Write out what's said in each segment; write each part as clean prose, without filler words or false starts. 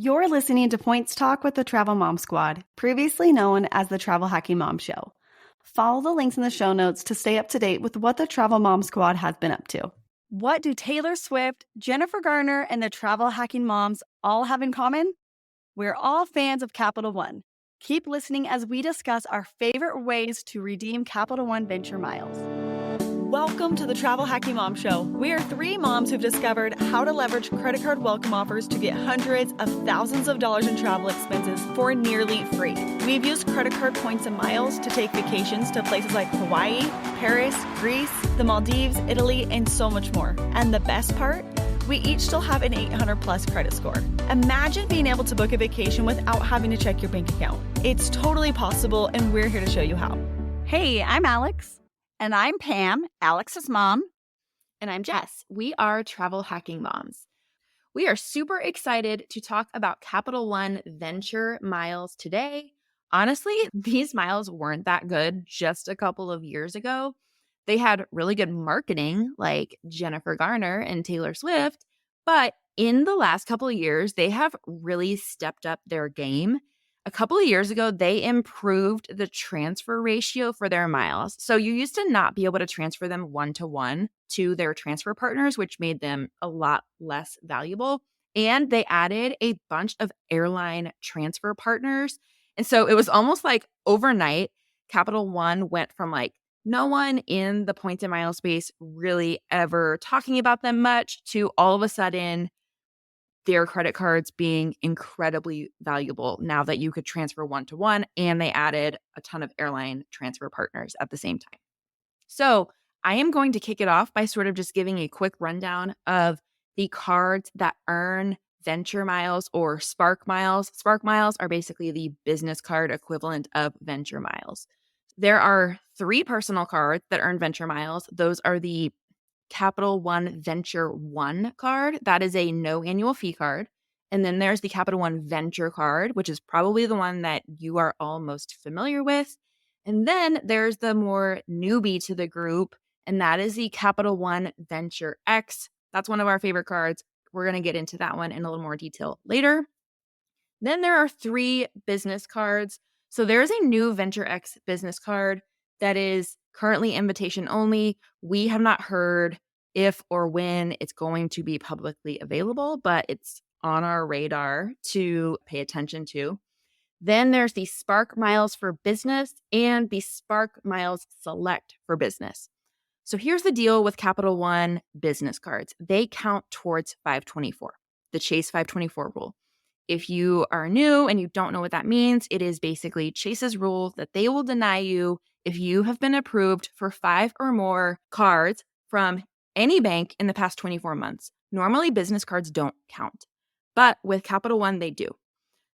You're listening to Points Talk with the Travel Mom Squad, previously known as the Travel Hacking Mom Show. Follow the links in the show notes to stay up to date with what the Travel Mom Squad has been up to. What do Taylor Swift, Jennifer Garner, and the Travel Hacking Moms all have in common? We're all fans of Capital One. Keep listening as we discuss our favorite ways to redeem Capital One Venture Miles. Welcome to the Travel Hacking Mom Show. We are three moms who've discovered how to leverage credit card welcome offers to get hundreds of thousands of dollars in travel expenses for nearly free. We've used credit card points and miles to take vacations to places like Hawaii, Paris, Greece, the Maldives, Italy, and so much more. And the best part? We each still have an 800 plus credit score. Imagine being able to book a vacation without having to check your bank account. It's totally possible, and we're here to show you how. Hey, I'm Alex. And I'm Pam, Alex's mom. And I'm Jess. We are Travel Hacking Moms. We are super excited to talk about Capital One Venture Miles today. Honestly, these miles weren't that good just a couple of years ago. They had really good marketing like Jennifer Garner and Taylor Swift, but in the last couple of years, they have really stepped up their game. A couple of years ago, they improved the transfer ratio for their miles. So you used to not be able to transfer them one-to-one to their transfer partners, which made them a lot less valuable. And they added a bunch of airline transfer partners. And so it was almost like overnight, Capital One went from like no one in the points and mile space really ever talking about them much to all of a sudden their credit cards being incredibly valuable now that you could transfer one-to-one, and they added a ton of airline transfer partners at the same time. So I am going to kick it off by sort of just giving a quick rundown of the cards that earn Venture Miles or Spark Miles. Spark Miles are basically the business card equivalent of Venture Miles. There are 3 personal cards that earn Venture Miles. Those are the Capital One Venture One card. That is a no annual fee card. And then there's the Capital One Venture card, which is probably the one that you are all most familiar with. And then there's the more newbie to the group, and that is the Capital One Venture X. That's one of our favorite cards. We're going to get into that one in a little more detail later. Then there are 3 business cards. So there's a new Venture X business card that is currently invitation only. We have not heard if or when it's going to be publicly available, but it's on our radar to pay attention to. Then there's the Spark Miles for Business and the Spark Miles Select for Business. So here's the deal with Capital One business cards. They count towards 524, the Chase 524 rule. If you are new and you don't know what that means, it is basically Chase's rule that they will deny you if you have been approved for 5 or more cards from any bank in the past 24 months. Normally, business cards don't count, but with Capital One, they do.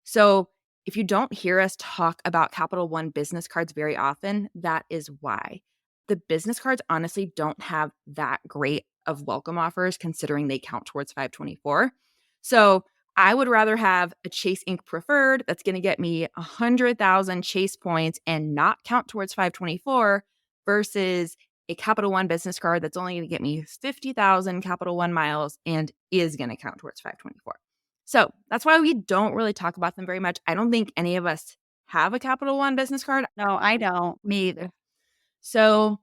So if you don't hear us talk about Capital One business cards very often, that is why. The business cards honestly don't have that great of welcome offers considering they count towards 524. So I would rather have a Chase Ink Preferred that's going to get me 100,000 Chase points and not count towards 524 versus a Capital One business card that's only going to get me 50,000 Capital One miles and is going to count towards 524. So that's why we don't really talk about them very much. I don't think any of us have a Capital One business card. No, I don't. Me either. So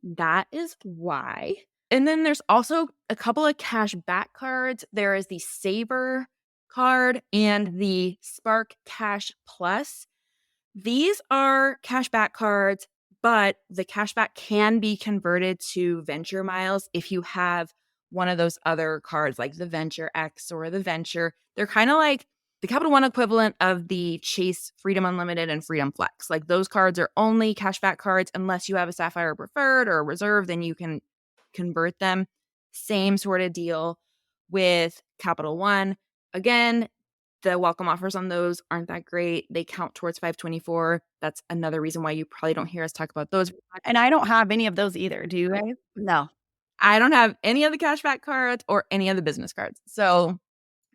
that is why. And then there's also a couple of cash back cards. There is the Saver card and the Spark Cash Plus. These are cash back cards, but the cash back can be converted to Venture Miles if you have one of those other cards like the Venture X or the Venture. They're kind of like the Capital One equivalent of the Chase Freedom Unlimited and Freedom Flex. Like those cards are only cashback cards unless you have a Sapphire Preferred or a Reserve, then you can convert them. Same sort of deal with Capital One. Again, the welcome offers on those aren't that great. They count towards 524. That's another reason why you probably don't hear us talk about those. And I don't have any of those either. Do you guys? No. I don't have any of the cashback cards or any of the business cards. So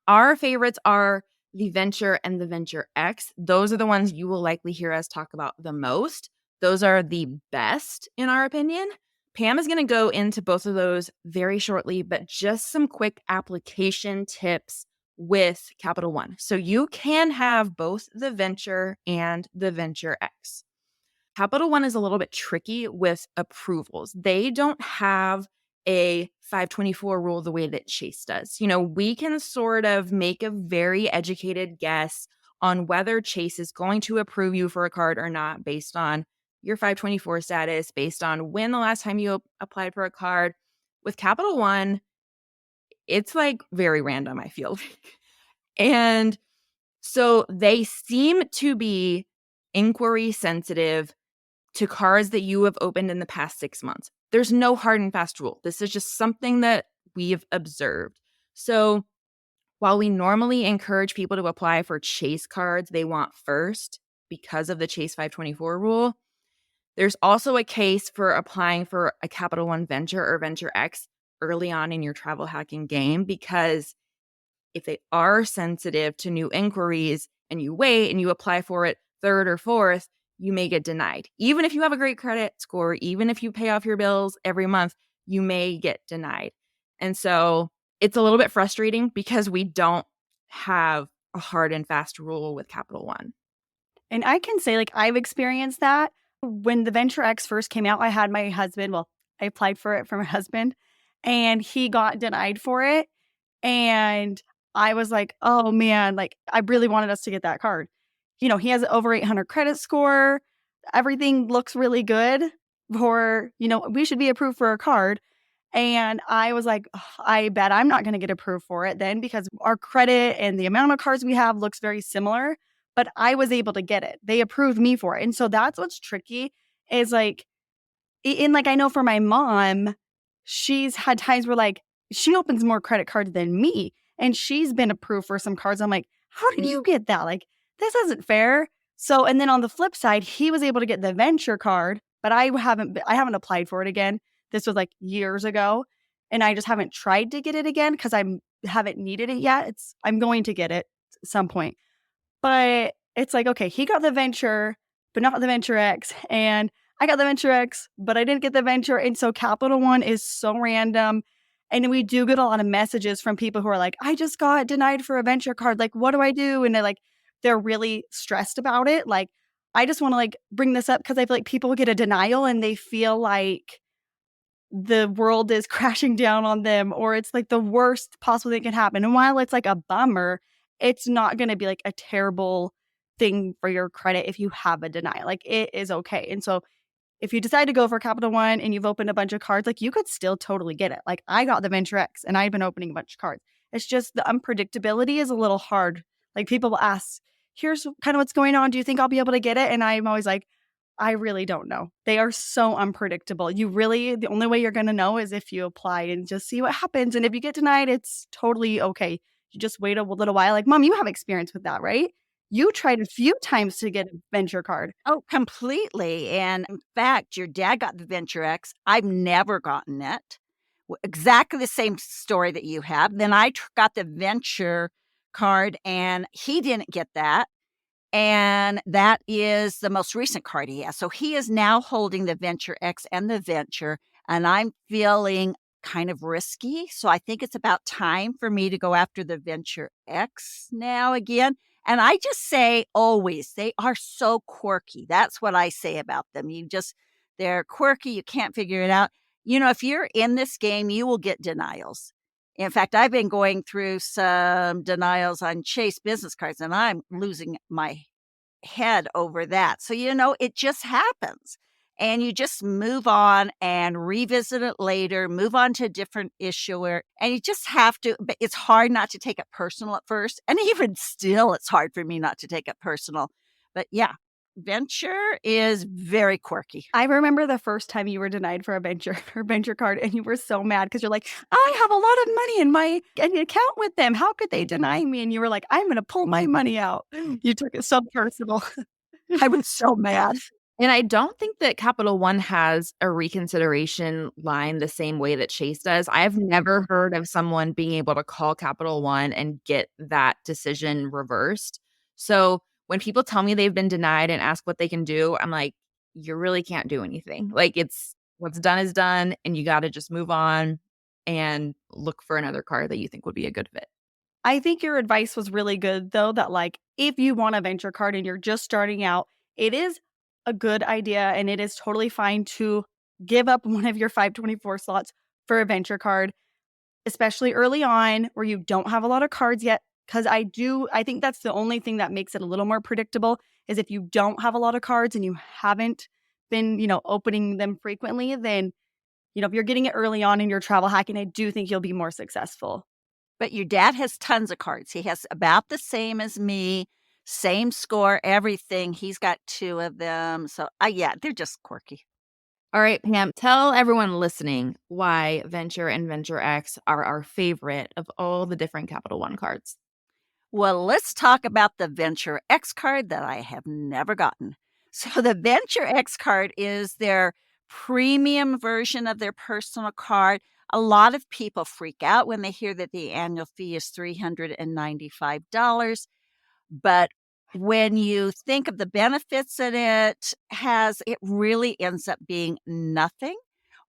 our favorites are the Venture and the Venture X. Those are the ones you will likely hear us talk about the most. Those are the best in our opinion. Pam is going to go into both of those very shortly, but just some quick application tips with Capital One. So you can have both the Venture and the Venture X. Capital One is a little bit tricky with approvals. They don't have a 524 rule the way that Chase does. We can sort of make a very educated guess on whether Chase is going to approve you for a card or not based on your 524 status, based on when the last time you applied for a card. With Capital One, it's like very random, I feel like. And so they seem to be inquiry sensitive to cards that you have opened in the past 6 months. There's no hard and fast rule. This is just something that we've observed. So while we normally encourage people to apply for Chase cards they want first because of the Chase 524 rule, there's also a case for applying for a Capital One Venture or Venture X early on in your travel hacking game, because if they are sensitive to new inquiries and you wait and you apply for it third or fourth, you may get denied. Even if you have a great credit score, even if you pay off your bills every month, you may get denied. And so it's a little bit frustrating because we don't have a hard and fast rule with Capital One. And I can say, like, I've experienced that. When the Venture X first came out, I had my husband, I applied for it for my husband, and he got denied for it. And I was like, oh man, like, I really wanted us to get that card. He has an over 800 credit score. Everything looks really good for, we should be approved for a card. And I was like, "Ugh, I bet I'm not going to get approved for it then, because our credit and the amount of cards we have looks very similar." But I was able to get it. They approved me for it. And so that's what's tricky is like, I know for my mom, she's had times where like she opens more credit cards than me, and she's been approved for some cards. I'm like, how did you get that? Like, this isn't fair. So, and then on the flip side, he was able to get the Venture card, but I haven't applied for it again. This was like years ago, and I just haven't tried to get it again because I haven't needed it yet. I'm going to get it at some point. But it's like, okay, he got the Venture, but not the Venture X. And I got the Venture X, but I didn't get the Venture. And so Capital One is so random. And we do get a lot of messages from people who are like, I just got denied for a Venture card. Like, what do I do? And they're really stressed about it. Like, I just want to like bring this up because I feel like people get a denial and they feel like the world is crashing down on them, or it's like the worst possible thing can happen. And while it's like a bummer, it's not going to be like a terrible thing for your credit if you have a denial. Like, it is okay. And so if you decide to go for Capital One and you've opened a bunch of cards, like, you could still totally get it. Like, I got the Venture X and I've been opening a bunch of cards. It's just the unpredictability is a little hard. Like, people will ask, here's kind of what's going on. Do you think I'll be able to get it? And I'm always like, I really don't know. They are so unpredictable. The only way you're going to know is if you apply and just see what happens. And if you get denied, it's totally okay. You just wait a little while. Like, Mom, you have experience with that, right? You tried a few times to get a Venture card. Oh, completely. And in fact, your dad got the Venture X. I've never gotten it. Exactly the same story that you have. Then I got the Venture card and he didn't get that. And that is the most recent card he has. So he is now holding the Venture X and the Venture. And I'm feeling kind of risky. So I think it's about time for me to go after the Venture X now again. And I just say always, they are so quirky. That's what I say about them. They're quirky. You can't figure it out. If you're in this game, you will get denials. In fact, I've been going through some denials on Chase business cards, and I'm losing my head over that. So, it just happens. And you just move on and revisit it later, move on to a different issuer. And you just have to, but it's hard not to take it personal at first. And even still, it's hard for me not to take it personal. But yeah, Venture is very quirky. I remember the first time you were denied for a Venture card, and you were so mad because you're like, I have a lot of money in my account with them. How could they deny me? And you were like, I'm going to pull my money out. You took it so personal. I was so mad. And I don't think that Capital One has a reconsideration line the same way that Chase does. I've never heard of someone being able to call Capital One and get that decision reversed. So when people tell me they've been denied and ask what they can do, I'm like, you really can't do anything. Like, it's what's done is done, and you got to just move on and look for another card that you think would be a good fit. I think your advice was really good, though, that like if you want a venture card and you're just starting out, it is a good idea and it is totally fine to give up one of your 524 slots for a venture card, especially early on where you don't have a lot of cards yet. Because I think that's the only thing that makes it a little more predictable is if you don't have a lot of cards and you haven't been, opening them frequently, then, if you're getting it early on in your travel hacking, I do think you'll be more successful. But your dad has tons of cards. He has about the same as me, same score, everything. He's got 2 of them. So, yeah, they're just quirky. All right, Pam, tell everyone listening why Venture and Venture X are our favorite of all the different Capital One cards. Well, let's talk about the Venture X card that I have never gotten. So, the Venture X card is their premium version of their personal card. A lot of people freak out when they hear that the annual fee is $395. But when you think of the benefits that it has, it really ends up being nothing,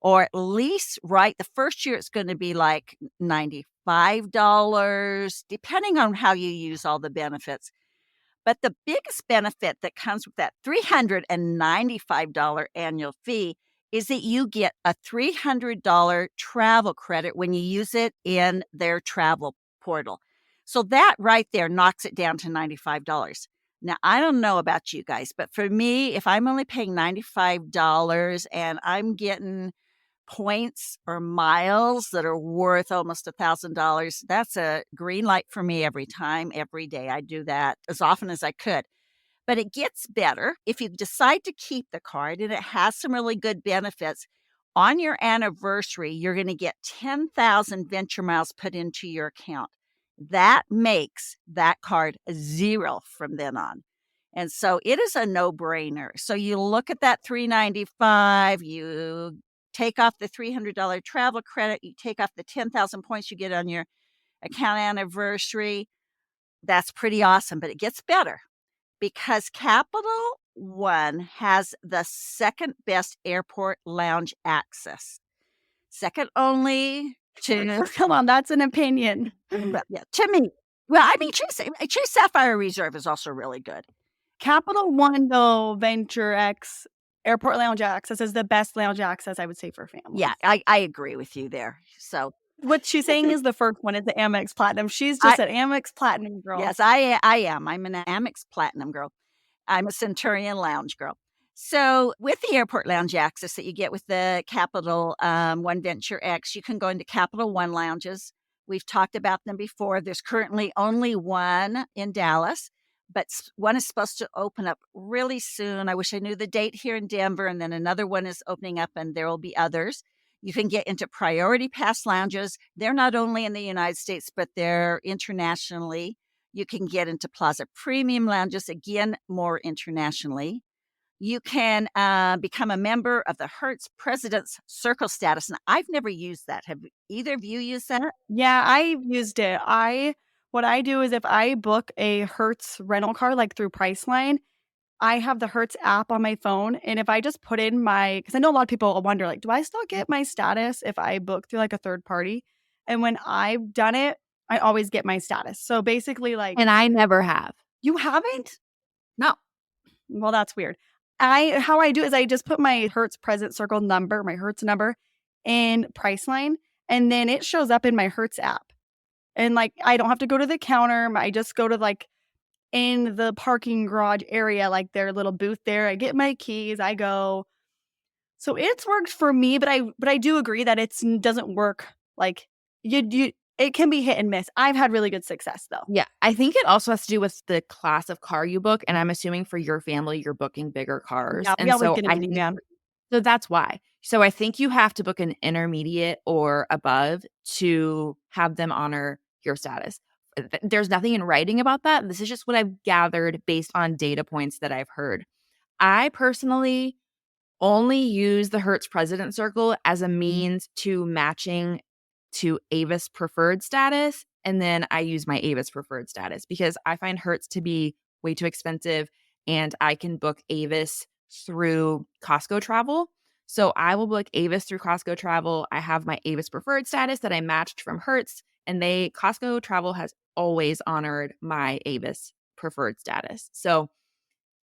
or at least, right, the first year it's going to be like $95, depending on how you use all the benefits. But the biggest benefit that comes with that $395 annual fee is that you get a $300 travel credit when you use it in their travel portal. So that right there knocks it down to $95. Now, I don't know about you guys, but for me, if I'm only paying $95 and I'm getting points or miles that are worth almost $1,000, that's a green light for me every time, every day. I do that as often as I could. But it gets better if you decide to keep the card and it has some really good benefits. On your anniversary, you're going to get 10,000 venture miles put into your account. That makes that card 0 from then on. And so it is a no-brainer. So you look at that $395, you take off the $300 travel credit, you take off the 10,000 points you get on your account anniversary. That's pretty awesome, but it gets better because Capital One has the second best airport lounge access. Second only to Come on, that's an opinion. yeah, to me. Well, I mean, Chase Sapphire Reserve is also really good. Capital One, though, Venture X Airport Lounge Access is the best lounge access, I would say, for families. Yeah, I agree with you there. So what she's saying is the first one is the Amex Platinum. She's just an Amex Platinum girl. Yes, I am. I'm an Amex Platinum girl. I'm a Centurion Lounge girl. So with the airport lounge access that you get with the Capital One Venture X, you can go into Capital One lounges. We've talked about them before. There's currently only one in Dallas, but one is supposed to open up really soon. I wish I knew the date here in Denver, and then another one is opening up, and there will be others. You can get into Priority Pass lounges. They're not only in the United States, but they're internationally. You can get into Plaza Premium lounges, again, more internationally. You can become a member of the Hertz President's Circle status. And I've never used that. Have either of you used that? Yeah, I've used it. What I do is if I book a Hertz rental car, like through Priceline, I have the Hertz app on my phone. And if I just put in because I know a lot of people wonder, like, do I still get my status if I book through like a third party? And when I've done it, I always get my status. So basically, like. And I never have. You haven't? No. Well, that's weird. How I do is I just put my Hertz Present Circle number, my Hertz number in Priceline, and then it shows up in my Hertz app. And like, I don't have to go to the counter. I just go to like in the parking garage area, like their little booth there. I get my keys, I go. So it's worked for me, but I do agree that it doesn't work. Like it can be hit and miss. I've had really good success though. Yeah, I think it also has to do with the class of car you book, and I'm assuming for your family, you're booking bigger cars. Yeah, and so so that's why. So I think you have to book an intermediate or above to have them honor your status. There's nothing in writing about that. This is just what I've gathered based on data points that I've heard. I personally only use the Hertz President Circle as a means to matching to Avis preferred status. And then I use my Avis preferred status because I find Hertz to be way too expensive and I can book Avis through Costco Travel. So I will book Avis through Costco Travel. I have my Avis preferred status that I matched from Hertz. And Costco Travel has always honored my Avis preferred status. So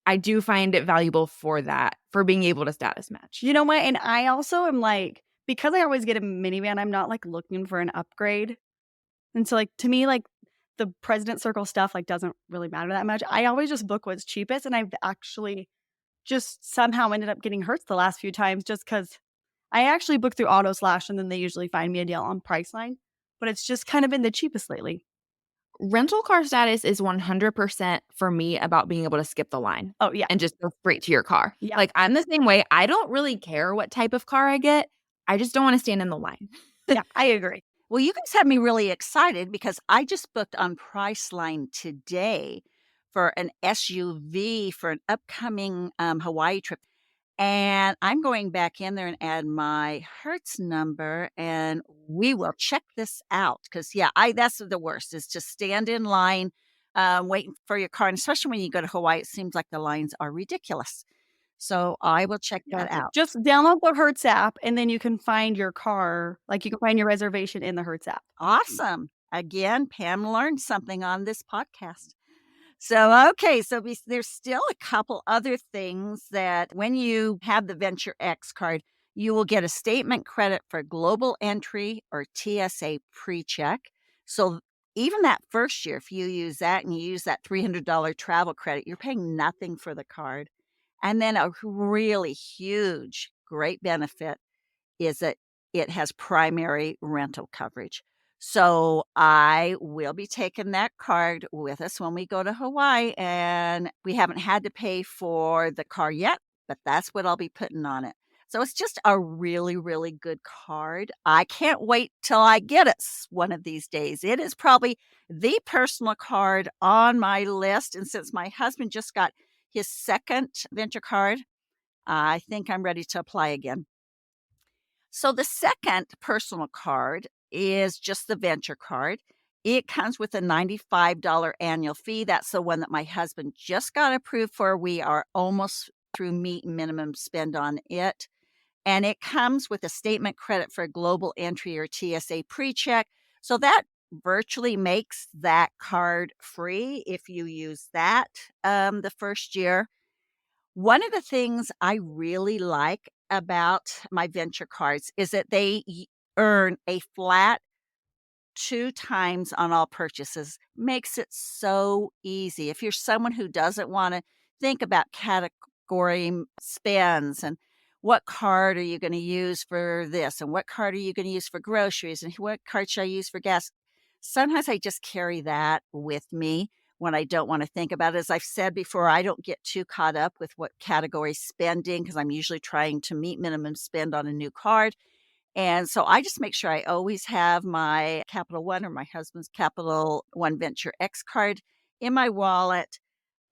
I do find it valuable for that, for being able to status match. You know what? And I also am like, because I always get a minivan, I'm not like looking for an upgrade. And so like to me, like the President Circle stuff like doesn't really matter that much. I always just book what's cheapest. And I've actually just somehow ended up getting Hertz the last few times just because I actually book through AutoSlash and then they usually find me a deal on Priceline. But it's just kind of been the cheapest lately. Rental car status is 100% for me about being able to skip the line. Oh, yeah. And just go straight to your car. Yeah. Like, I'm the same way. I don't really care what type of car I get. I just don't want to stand in the line. Yeah, I agree. Well, you guys have me really excited because I just booked on Priceline today for an SUV for an upcoming Hawaii trip. And I'm going back in there and add my Hertz number, and we will check this out. Because, yeah, that's the worst is to stand in line waiting for your car. And especially when you go to Hawaii, it seems like the lines are ridiculous. So I will check that out. Just download the Hertz app and then you can find your car. Like you can find your reservation in the Hertz app. Awesome. Again, Pam learned something on this podcast. So, okay, so there's still a couple other things that when you have the Venture X card, you will get a statement credit for global entry or TSA pre-check. So even that first year, if you use that and you use that $300 travel credit, you're paying nothing for the card. And then a really huge, great benefit is that it has primary rental coverage. So I will be taking that card with us when we go to Hawaii, and we haven't had to pay for the car yet, but that's what I'll be putting on it. So it's just a really, really good card. I can't wait till I get it one of these days. It is probably the personal card on my list. And since my husband just got his second venture card, I think I'm ready to apply again. So the second personal card is just the venture card. It comes with a $95 annual fee. That's the one that my husband just got approved for. We are almost through meet minimum spend on it. And it comes with a statement credit for global entry or TSA pre-check. So that virtually makes that card free if you use that the first year. One of the things I really like about my venture cards is that they earn a flat 2 times on all purchases. Makes it so easy. If you're someone who doesn't wanna think about category spends and what card are you gonna use for this, and what card are you gonna use for groceries, and what card should I use for gas? Sometimes I just carry that with me when I don't wanna think about it. As I've said before, I don't get too caught up with what category spending because I'm usually trying to meet minimum spend on a new card. And so I just make sure I always have my Capital One or my husband's Capital One Venture X card in my wallet,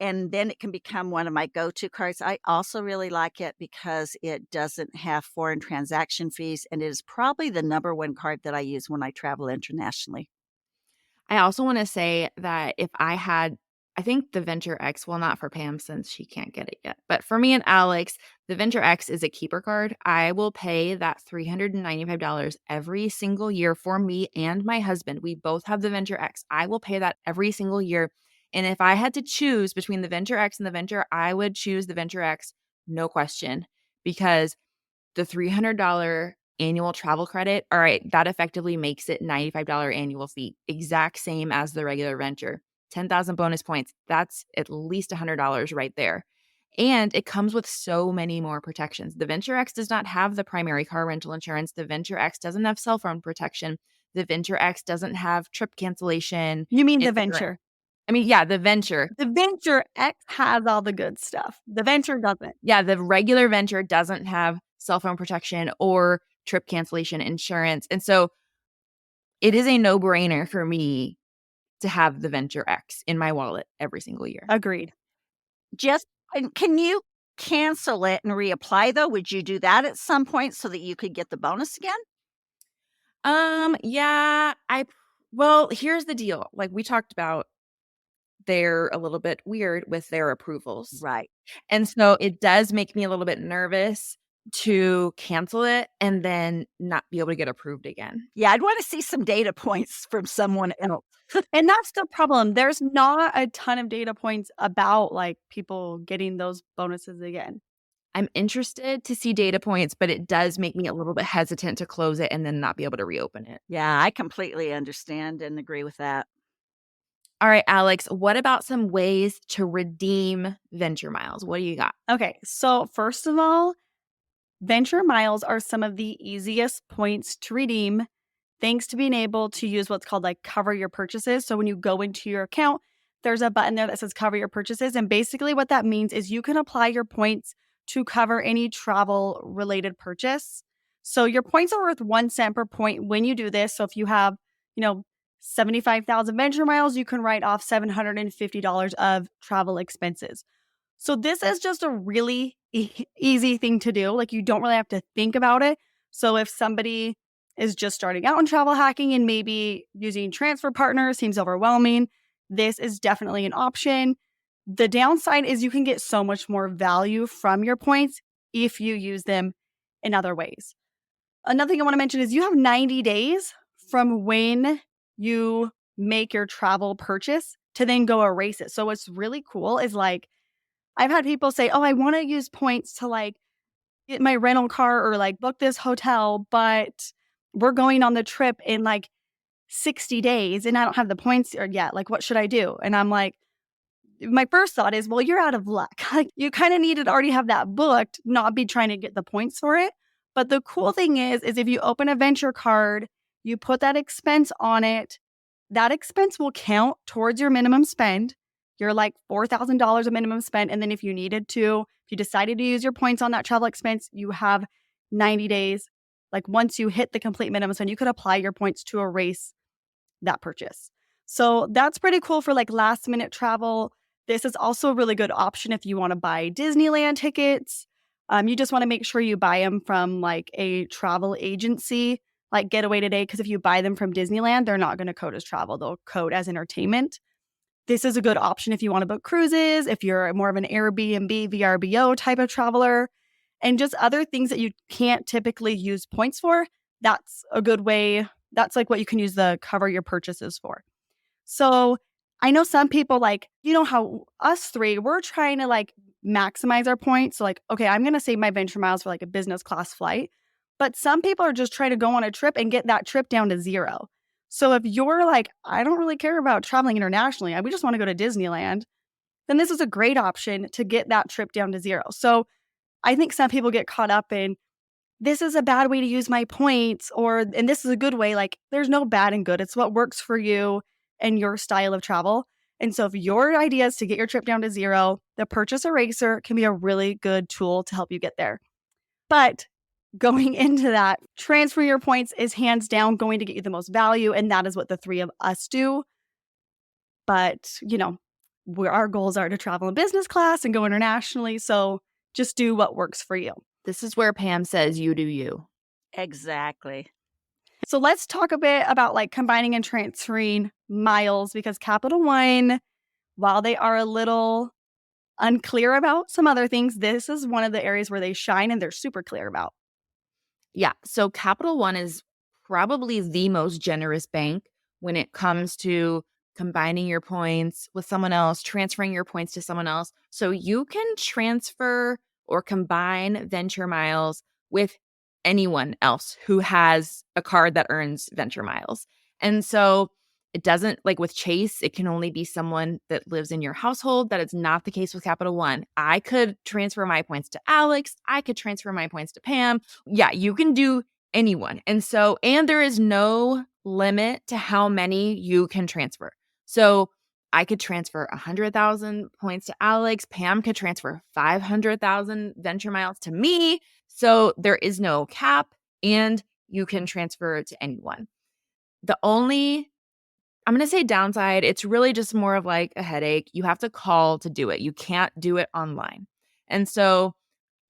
and then it can become one of my go-to cards. I also really like it because it doesn't have foreign transaction fees, and it is probably the number one card that I use when I travel internationally. I also want to say that I think the Venture X, well, not for Pam since she can't get it yet, but for me and Alex, the Venture X is a keeper card. I will pay that $395 every single year for me and my husband. We both have the Venture X. I will pay that every single year. And if I had to choose between the Venture X and the Venture, I would choose the Venture X, no question, because the $300 annual travel credit, all right, that effectively makes it $95 annual fee, exact same as the regular Venture. 10,000 bonus points, that's at least $100 right there. And it comes with so many more protections. The Venture X does not have the primary car rental insurance. The Venture X doesn't have cell phone protection. The Venture X doesn't have trip cancellation. You mean the Venture? I mean, yeah, the Venture. The Venture X has all the good stuff. The Venture doesn't. Yeah, the regular Venture doesn't have cell phone protection or trip cancellation insurance. And so it is a no-brainer for me to have the Venture X in my wallet every single year. Agreed. Just can you cancel it and reapply, though? Would you do that at some point so that you could get the bonus again? Yeah, well, here's the deal. Like we talked about, they're a little bit weird with their approvals. Right. And so it does make me a little bit nervous to cancel it and then not be able to get approved again. Yeah, I'd want to see some data points from someone else. And that's the problem. There's not a ton of data points about like people getting those bonuses again. I'm interested to see data points, but it does make me a little bit hesitant to close it and then not be able to reopen it. Yeah, I completely understand and agree with that. All right, Alex, what about some ways to redeem venture miles? What do you got? Okay, so first of all, venture miles are some of the easiest points to redeem thanks to being able to use what's called like cover your purchases. So when you go into your account, there's a button there that says cover your purchases. And basically what that means is you can apply your points to cover any travel related purchase. So your points are worth 1 cent per point when you do this. So if you have, 75,000 venture miles, you can write off $750 of travel expenses. So this is just a really easy thing to do. Like you don't really have to think about it. So if somebody is just starting out in travel hacking and maybe using transfer partners seems overwhelming, this is definitely an option. The downside is you can get so much more value from your points if you use them in other ways. Another thing I want to mention is you have 90 days from when you make your travel purchase to then go erase it. So what's really cool is like, I've had people say, oh, I want to use points to like get my rental car or like book this hotel, but we're going on the trip in like 60 days and I don't have the points yet. Like, what should I do? And I'm like, my first thought is, well, you're out of luck. Like, you kind of need to already have that booked, not be trying to get the points for it. But the cool thing is if you open a venture card, you put that expense on it, that expense will count towards your minimum spend. You're like $4,000 of minimum spend. And then if you needed to, if you decided to use your points on that travel expense, you have 90 days. Like once you hit the complete minimum spend, you could apply your points to erase that purchase. So that's pretty cool for like last minute travel. This is also a really good option if you want to buy Disneyland tickets. You just want to make sure you buy them from like a travel agency like Getaway Today, because if you buy them from Disneyland, they're not going to code as travel. They'll code as entertainment. This is a good option if you want to book cruises, if you're more of an Airbnb, VRBO type of traveler, and just other things that you can't typically use points for. That's a good way. That's like what you can use the cover your purchases for. So I know some people like, how us three, we're trying to like maximize our points. So like, okay, I'm going to save my venture miles for like a business class flight. But some people are just trying to go on a trip and get that trip down to zero. So if you're like, I don't really care about traveling internationally, we just want to go to Disneyland, then this is a great option to get that trip down to zero. So I think some people get caught up in, this is a bad way to use my points, and this is a good way. Like there's no bad and good. It's what works for you and your style of travel. And so if your idea is to get your trip down to zero, the purchase eraser can be a really good tool to help you get there. But going into that, transfer your points is hands down going to get you the most value. And that is what the three of us do. But, our goals are to travel in business class and go internationally. So just do what works for you. This is where Pam says you do you. Exactly. So let's talk a bit about like combining and transferring miles, because Capital One, while they are a little unclear about some other things, this is one of the areas where they shine and they're super clear about. Yeah. So Capital One is probably the most generous bank when it comes to combining your points with someone else, transferring your points to someone else. So you can transfer or combine venture miles with anyone else who has a card that earns venture miles. And so it doesn't, like with Chase, it can only be someone that lives in your household. That is not the case with Capital One. I could transfer my points to Alex. I could transfer my points to Pam. Yeah, you can do anyone. And there is no limit to how many you can transfer. So I could transfer 100,000 points to Alex. Pam could transfer 500,000 venture miles to me. So there is no cap and you can transfer it to anyone. The only, I'm going to say downside, it's really just more of like a headache. You have to call to do it. You can't do it online. And so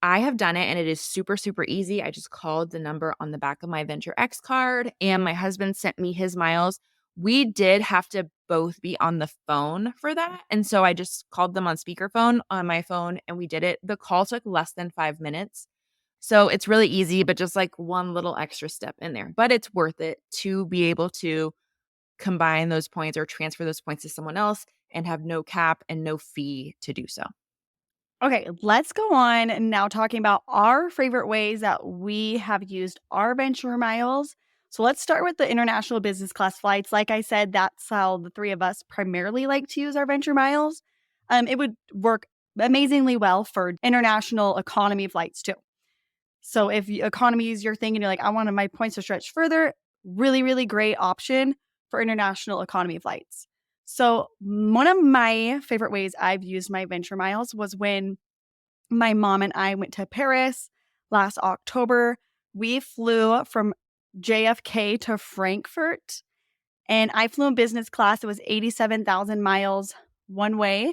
I have done it and it is super, super easy. I just called the number on the back of my Venture X card and my husband sent me his miles. We did have to both be on the phone for that. And so I just called them on speakerphone on my phone and we did it. The call took less than 5 minutes. So it's really easy, but just like one little extra step in there. But it's worth it to be able to combine those points or transfer those points to someone else and have no cap and no fee to do so. Okay, let's go on now talking about our favorite ways that we have used our venture miles. So let's start with the international business class flights. Like I said, that's how the three of us primarily like to use our venture miles. It would work amazingly well for international economy flights too. So if economy is your thing and you're like, I wanted my points to stretch further, really, really great option for international economy flights. So one of my favorite ways I've used my venture miles was when my mom and I went to Paris last October. We flew from JFK to Frankfurt, and I flew in business class. It was 87,000 miles one way.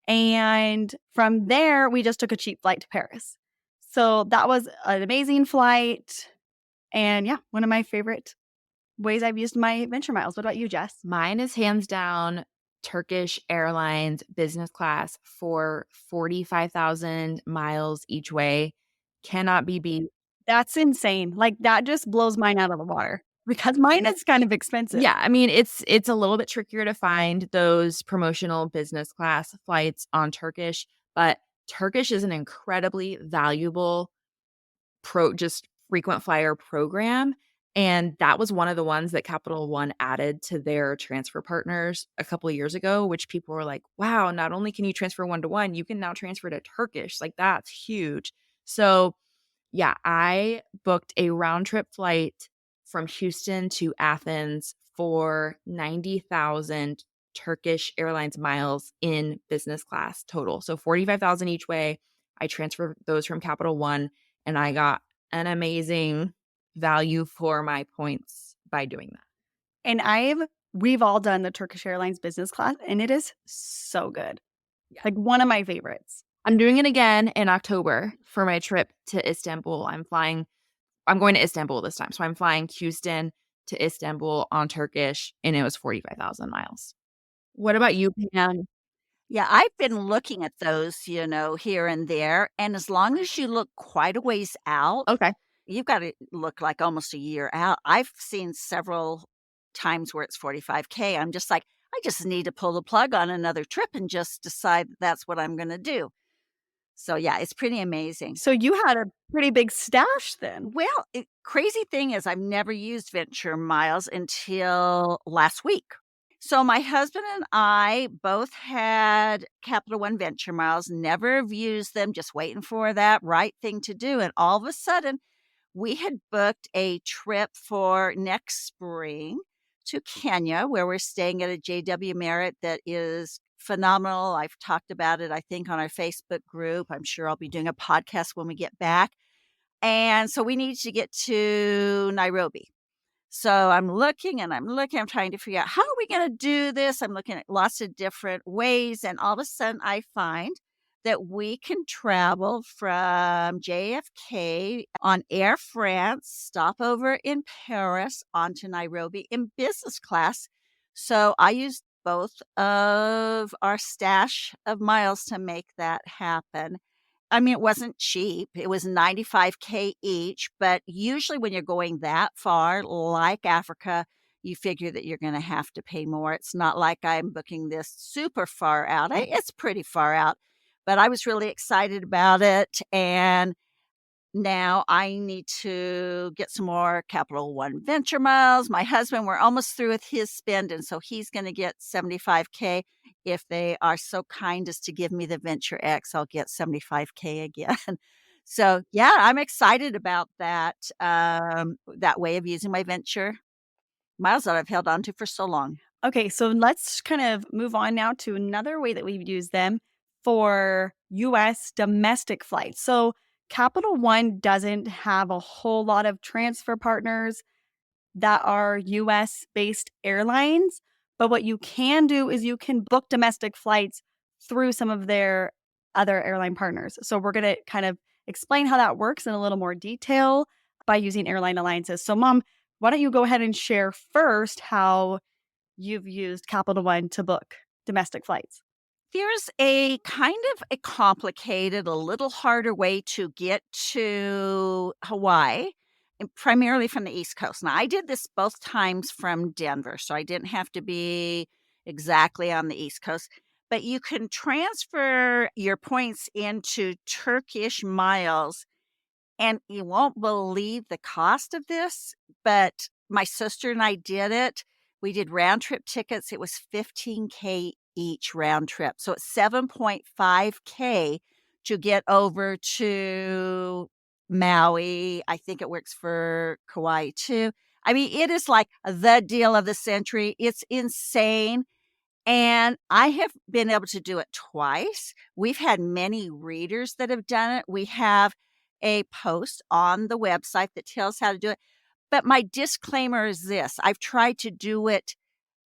And from there, we just took a cheap flight to Paris. So that was an amazing flight. And yeah, one of my favorite ways I've used my venture miles. What about you, Jess? Mine is hands down Turkish Airlines business class for 45,000 miles each way. Cannot be beat. That's insane. Like that just blows mine out of the water because mine is kind of expensive. Yeah, I mean, it's a little bit trickier to find those promotional business class flights on Turkish, but Turkish is an incredibly valuable just frequent flyer program. And that was one of the ones that Capital One added to their transfer partners a couple of years ago, which people were like, wow, not only can you transfer one to one, you can now transfer to Turkish. Like, that's huge. So, yeah, I booked a round trip flight from Houston to Athens for 90,000 Turkish Airlines miles in business class total. So 45,000 each way. I transferred those from Capital One and I got an amazing value for my points by doing that. And we've all done the Turkish Airlines business class, and it is so good. Yeah. Like one of my favorites. I'm doing it again in October for my trip to Istanbul. I'm going to Istanbul this time. So I'm flying Houston to Istanbul on Turkish, and it was 45,000 miles. What about you, Pam? Yeah, I've been looking at those, here and there, and as long as you look quite a ways out, Okay. you've gotta look like almost a year out. I've seen several times where it's 45K. I'm just like, I just need to pull the plug on another trip and just decide that that's what I'm gonna do. So, yeah, it's pretty amazing. So you had a pretty big stash then. Well, crazy thing is I've never used Venture Miles until last week. So my husband and I both had Capital One Venture Miles, never have used them, just waiting for that right thing to do. And all of a sudden, we had booked a trip for next spring to Kenya, where we're staying at a JW Marriott that is phenomenal. I've talked about it, I think, on our Facebook group. I'm sure I'll be doing a podcast when we get back. And so we need to get to Nairobi. So I'm looking and I'm looking, I'm trying to figure out how are we going to do this? I'm looking at lots of different ways. And all of a sudden I find that we can travel from JFK on Air France, stop over in Paris onto Nairobi in business class. So I used both of our stash of miles to make that happen. I mean, it wasn't cheap. It was 95K each, but usually when you're going that far, like Africa, you figure that you're gonna have to pay more. It's not like I'm booking this super far out. It's pretty far out, but I was really excited about it, and now I need to get some more Capital One Venture miles. My husband, we're almost through with his spend, and so he's gonna get 75K. If they are so kind as to give me the Venture X, I'll get 75K again. So, yeah, I'm excited about that way of using my Venture miles that I've held on to for so long. Okay, so let's kind of move on now to another way that we've used them for US domestic flights. So Capital One doesn't have a whole lot of transfer partners that are US based airlines. But what you can do is you can book domestic flights through some of their other airline partners. So we're going to kind of explain how that works in a little more detail by using airline alliances. So, Mom, why don't you go ahead and share first how you've used Capital One to book domestic flights? There's a kind of a complicated, a little harder way to get to Hawaii, and primarily from the East Coast. Now, I did this both times from Denver, so I didn't have to be exactly on the East Coast. But you can transfer your points into Turkish miles, and you won't believe the cost of this, but my sister and I did it. We did round trip tickets. It was $15K each round trip. So it's $7.5K to get over to Maui. I think it works for Kauai too. I mean, it is like the deal of the century. It's insane. And I have been able to do it twice. We've had many readers that have done it. We have a post on the website that tells how to do it. But my disclaimer is this: I've tried to do it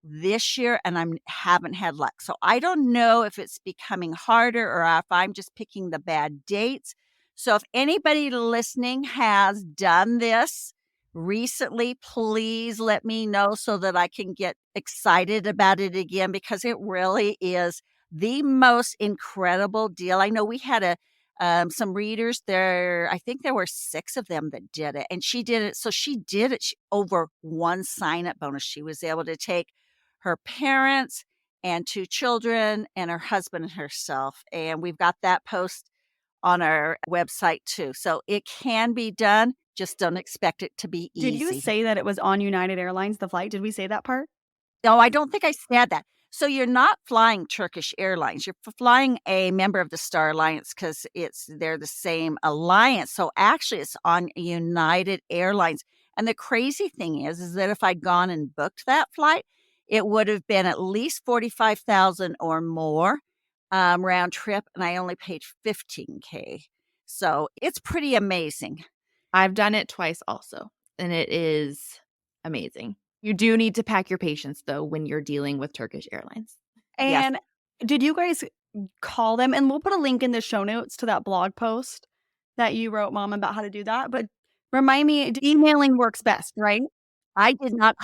this year and I haven't had luck. So I don't know if it's becoming harder or if I'm just picking the bad dates. So if anybody listening has done this recently, please let me know so that I can get excited about it again, because it really is the most incredible deal. I know we had some readers there. I think there were 6 of them that did it, and she did it. So she did it over one sign-up bonus. She was able to take her parents and 2 children and her husband and herself. And we've got that post on our website too. So it can be done. Just don't expect it to be easy. Did you say that it was on United Airlines, the flight? Did we say that part? No, I don't think I said that. So you're not flying Turkish Airlines. You're flying a member of the Star Alliance because they're the same alliance. So actually it's on United Airlines. And the crazy thing is that if I'd gone and booked that flight, it would have been at least 45,000 or more round trip, and I only paid $15K. So it's pretty amazing. I've done it twice also, and it is amazing. You do need to pack your patience, though, when you're dealing with Turkish Airlines. And Yes. did you guys call them? And we'll put a link in the show notes to that blog post that you wrote, Mom, about how to do that. But remind me, emailing works best, right? I did not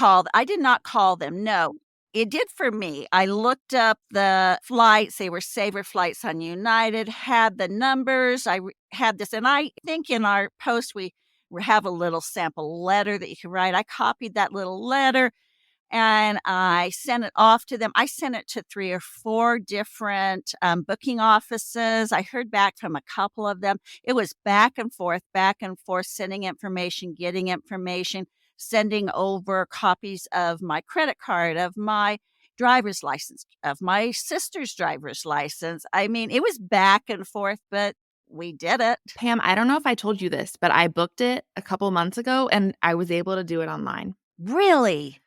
call them, no. It did for me. I looked up the flights. They were saver flights on United, had the numbers. Had this, and I think in our post we have a little sample letter that you can write. I copied that little letter and I sent it off to them. I sent it to 3 or 4 different booking offices. I heard back from a couple of them. It was back and forth, sending information, getting information, sending over copies of my credit card, of my driver's license, of my sister's driver's license. I mean, it was back and forth, but we did it. Pam, I don't know if I told you this, but I booked it a couple months ago and I was able to do it online. Really?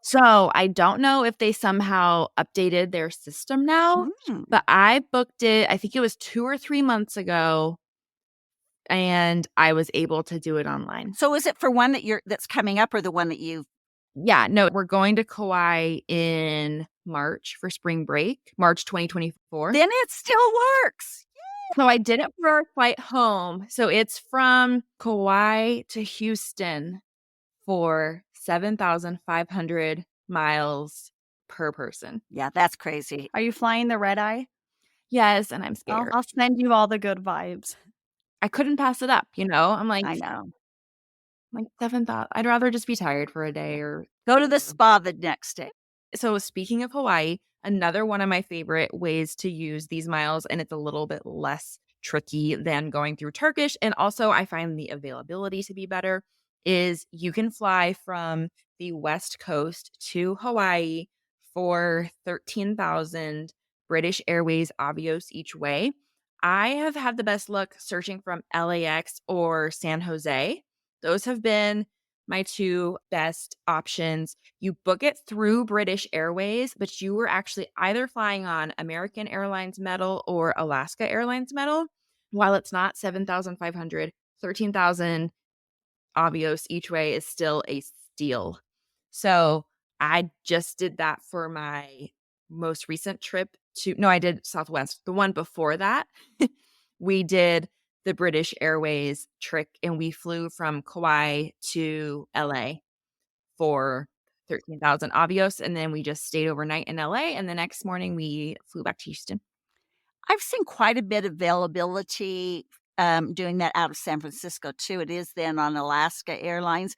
So I don't know if they somehow updated their system now, but I booked it, I think it was 2 or 3 months ago, and I was able to do it online. So is it for one that's coming up or the one that you've? Yeah, no, we're going to Kauai in March for spring break, March 2024. Then it still works. So I did it for our flight home. So it's from Kauai to Houston for 7,500 miles per person. Yeah, that's crazy. Are you flying the red eye? Yes, and I'm scared. I'll send you all the good vibes. I couldn't pass it up, you know? I'm like, I know. like 7,000. I'd rather just be tired for a day or Go to the spa the next day. So speaking of Hawaii, another one of my favorite ways to use these miles, and it's a little bit less tricky than going through Turkish, and also I find the availability to be better, is you can fly from the West Coast to Hawaii for 13,000 British Airways Avios each way. I have had the best luck searching from LAX or San Jose. Those have been my 2 best options. You book it through British Airways, but you were actually either flying on American Airlines metal or Alaska Airlines metal. While it's not 7,500, 13,000 Avios each way is still a steal. So I just did that for my most recent trip I did Southwest. The one before that, we did the British Airways trick and we flew from Kauai to LA for 13,000 Avios. And then we just stayed overnight in LA. And the next morning we flew back to Houston. I've seen quite a bit of availability doing that out of San Francisco too. It is then on Alaska Airlines.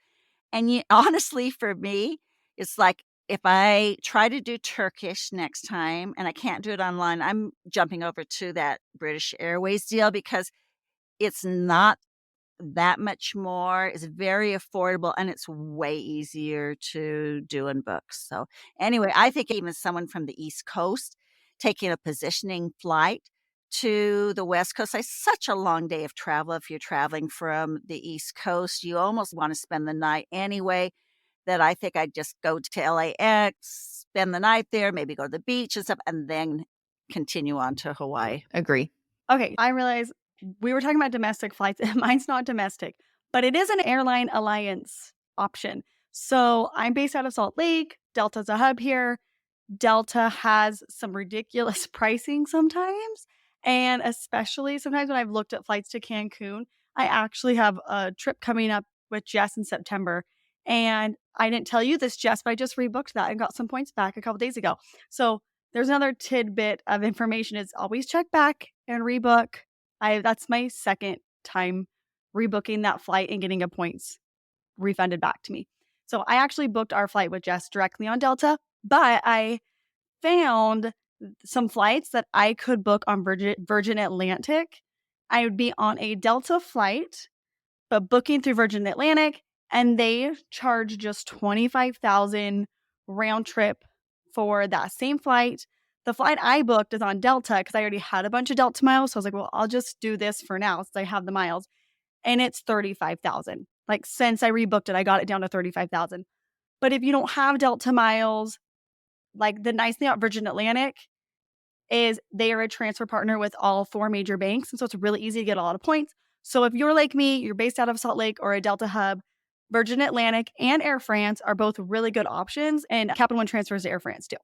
And honestly, for me, it's like if I try to do Turkish next time and I can't do it online, I'm jumping over to that British Airways deal because it's not that much more. It's very affordable and it's way easier to do and book. So anyway, I think even someone from the East Coast taking a positioning flight to the West Coast, it's such a long day of travel. If you're traveling from the East Coast, you almost want to spend the night anyway. That I think I'd just go to LAX, spend the night there, maybe go to the beach and stuff, and then continue on to Hawaii. Agree. Okay, I realize we were talking about domestic flights. Mine's not domestic, but it is an airline alliance option. So I'm based out of Salt Lake. Delta's a hub here. Delta has some ridiculous pricing sometimes. And especially sometimes when I've looked at flights to Cancun, I actually have a trip coming up with Jess in September. And I didn't tell you this, Jess, but I just rebooked that and got some points back a couple days ago. So there's another tidbit of information is always check back and rebook. That's my second time rebooking that flight and getting a points refunded back to me. So I actually booked our flight with Jess directly on Delta, but I found some flights that I could book on Virgin Atlantic. I would be on a Delta flight, but booking through Virgin Atlantic, and they charge just $25,000 round trip for that same flight. The flight I booked is on Delta because I already had a bunch of Delta miles. So I was like, well, I'll just do this for now since I have the miles. And it's $35,000. Like since I rebooked it, I got it down to $35,000. But if you don't have Delta miles, like the nice thing about Virgin Atlantic is they are a transfer partner with all 4 major banks. And so it's really easy to get a lot of points. So if you're like me, you're based out of Salt Lake or a Delta hub, Virgin Atlantic and Air France are both really good options. And Capital One transfers to Air France too.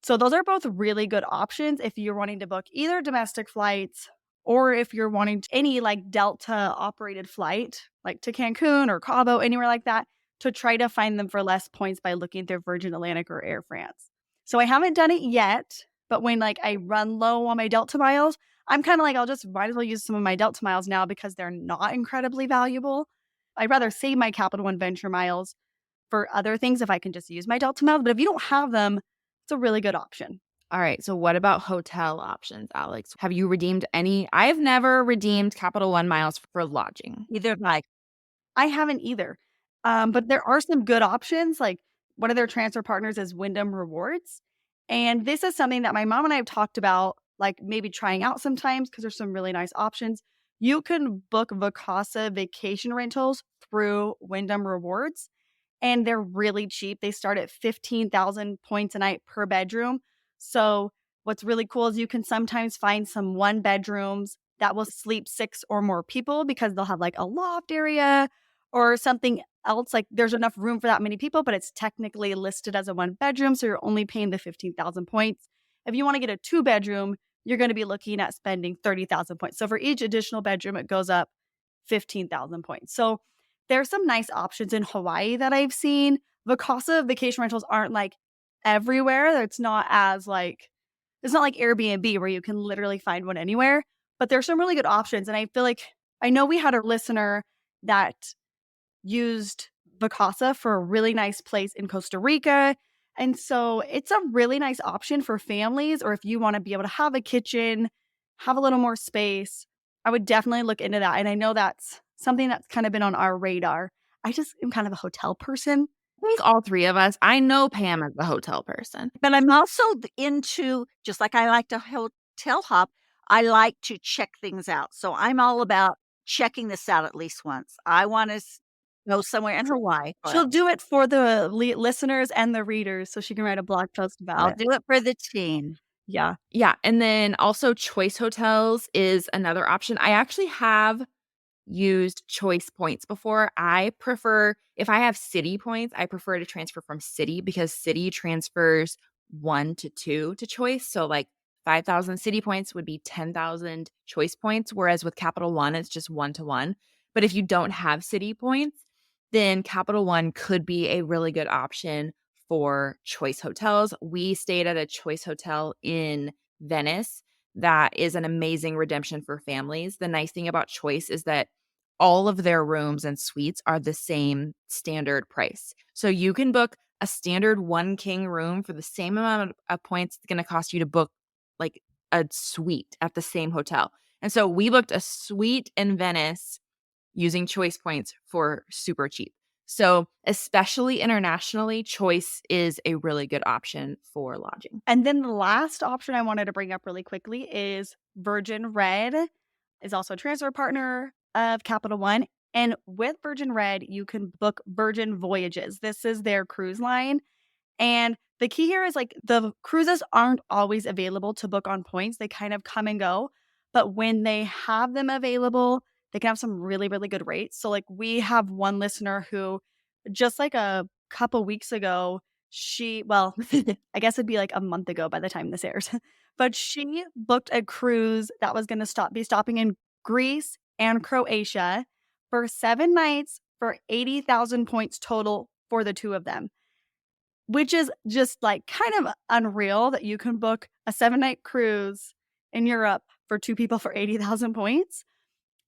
So those are both really good options if you're wanting to book either domestic flights or if you're wanting any like Delta operated flight, like to Cancun or Cabo, anywhere like that, to try to find them for less points by looking through Virgin Atlantic or Air France. So I haven't done it yet, but when like I run low on my Delta miles, I'm kind of like, I'll just might as well use some of my Delta miles now because they're not incredibly valuable. I'd rather save my Capital One Venture miles for other things if I can just use my Delta miles. But if you don't have them, it's a really good option. All right. So what about hotel options, Alex? Have you redeemed any? I've never redeemed Capital One miles for lodging. Either like I haven't either. But there are some good options. Like one of their transfer partners is Wyndham Rewards. And this is something that my mom and I have talked about, like maybe trying out sometimes because there's some really nice options. You can book Vacasa vacation rentals through Wyndham Rewards. And they're really cheap. They start at 15,000 points a night per bedroom. So what's really cool is you can sometimes find some 1 bedrooms that will sleep 6 or more people because they'll have like a loft area or something else. Like there's enough room for that many people, but it's technically listed as a 1 bedroom. So you're only paying the 15,000 points. If you want to get a 2 bedroom, you're going to be looking at spending 30,000 points. So for each additional bedroom, it goes up 15,000 points. So there's some nice options in Hawaii that I've seen. Vacasa vacation rentals aren't like everywhere. It's not like Airbnb where you can literally find one anywhere, but there's some really good options. And I feel like I know we had a listener that used Vacasa for a really nice place in Costa Rica. And so it's a really nice option for families, or if you want to be able to have a kitchen, have a little more space, I would definitely look into that. And I know that's something that's kind of been on our radar. I just am kind of a hotel person. I think all 3 of us. I know Pam is a hotel person. But I'm also into, just like I like to hotel hop, I like to check things out. So I'm all about checking this out at least once. I want to go somewhere in Hawaii. She'll do it for the listeners and the readers so she can write a blog post about I'll it. do it for the team. Yeah. Yeah. And then also Choice Hotels is another option. I actually have used Choice points before. I prefer, if I have City points, I prefer to transfer from City because City transfers 1 to 2 to Choice. So like 5,000 City points would be 10,000 Choice points, whereas with Capital One, it's just 1 to 1. But if you don't have City points, then Capital One could be a really good option for choice hotels. We stayed at a choice hotel in Venice that is an amazing redemption for families. The nice thing about Choice is that all of their rooms and suites are the same standard price. So you can book a standard 1 king room for the same amount of points it's going to cost you to book like a suite at the same hotel. And so we booked a suite in Venice using Choice points for super cheap. So especially internationally, Choice is a really good option for lodging. And then the last option I wanted to bring up really quickly is Virgin Red is also a transfer partner of Capital One. And with Virgin Red, you can book Virgin Voyages. This is their cruise line. And the key here is like the cruises aren't always available to book on points. They kind of come and go. But when they have them available, they can have some really, really good rates. So like we have one listener who just like a couple weeks ago, I guess it'd be like a month ago by the time this airs, but she booked a cruise that was going to be stopping in Greece and Croatia for 7 nights for 80,000 points total for the two of them, which is just like kind of unreal that you can book a 7-night cruise in Europe for 2 people for 80,000 points.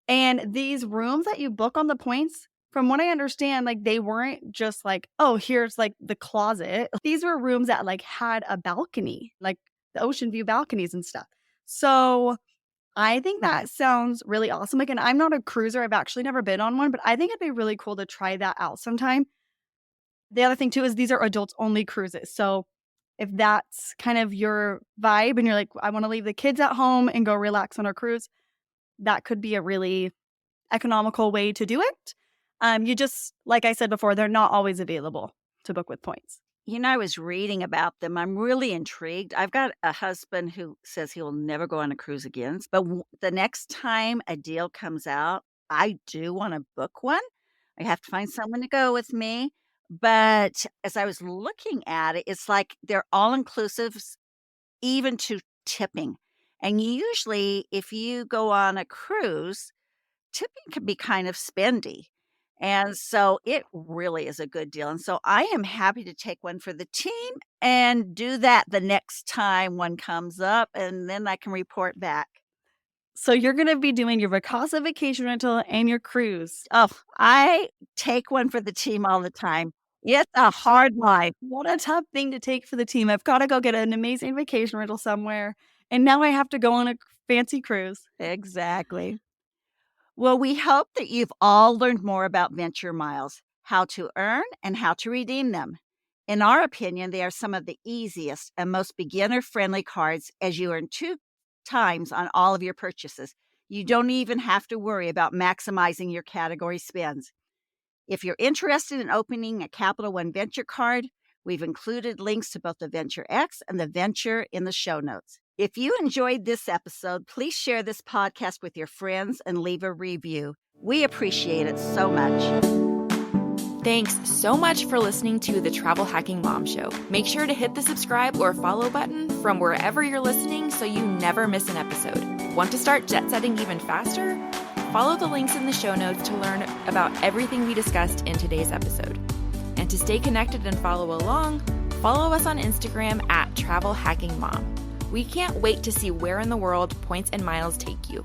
And these rooms that you book on the points, from what I understand, like they weren't just like, oh, here's like the closet. These were rooms that like had a balcony, like the ocean view balconies and stuff. So I think that sounds really awesome. Again, I'm not a cruiser. I've actually never been on one, but I think it'd be really cool to try that out sometime. The other thing too is these are adults only cruises. So if that's kind of your vibe and you're like, I want to leave the kids at home and go relax on our cruise, that could be a really economical way to do it. You just, like I said before, they're not always available to book with points. You know, I was reading about them. I'm really intrigued. I've got a husband who says he will never go on a cruise again. But the next time a deal comes out, I do want to book one. I have to find someone to go with me. But as I was looking at it, it's like they're all inclusives, even to tipping. And usually, if you go on a cruise, tipping can be kind of spendy. And so it really is a good deal. And so I am happy to take one for the team and do that the next time one comes up, and then I can report back. So you're going to be doing your Vacasa vacation rental and your cruise. Oh, I take one for the team all the time. It's a hard life. What a tough thing to take for the team. I've got to go get an amazing vacation rental somewhere. And now I have to go on a fancy cruise. Exactly. Well, we hope that you've all learned more about Venture Miles, how to earn and how to redeem them. In our opinion, they are some of the easiest and most beginner-friendly cards, as you earn 2 times on all of your purchases. You don't even have to worry about maximizing your category spends. If you're interested in opening a Capital One Venture card, we've included links to both the Venture X and the Venture in the show notes. If you enjoyed this episode, please share this podcast with your friends and leave a review. We appreciate it so much. Thanks so much for listening to the Travel Hacking Mom Show. Make sure to hit the subscribe or follow button from wherever you're listening so you never miss an episode. Want to start jet setting even faster? Follow the links in the show notes to learn about everything we discussed in today's episode. And to stay connected and follow along, follow us on Instagram at Travel Hacking Mom. We can't wait to see where in the world points and miles take you.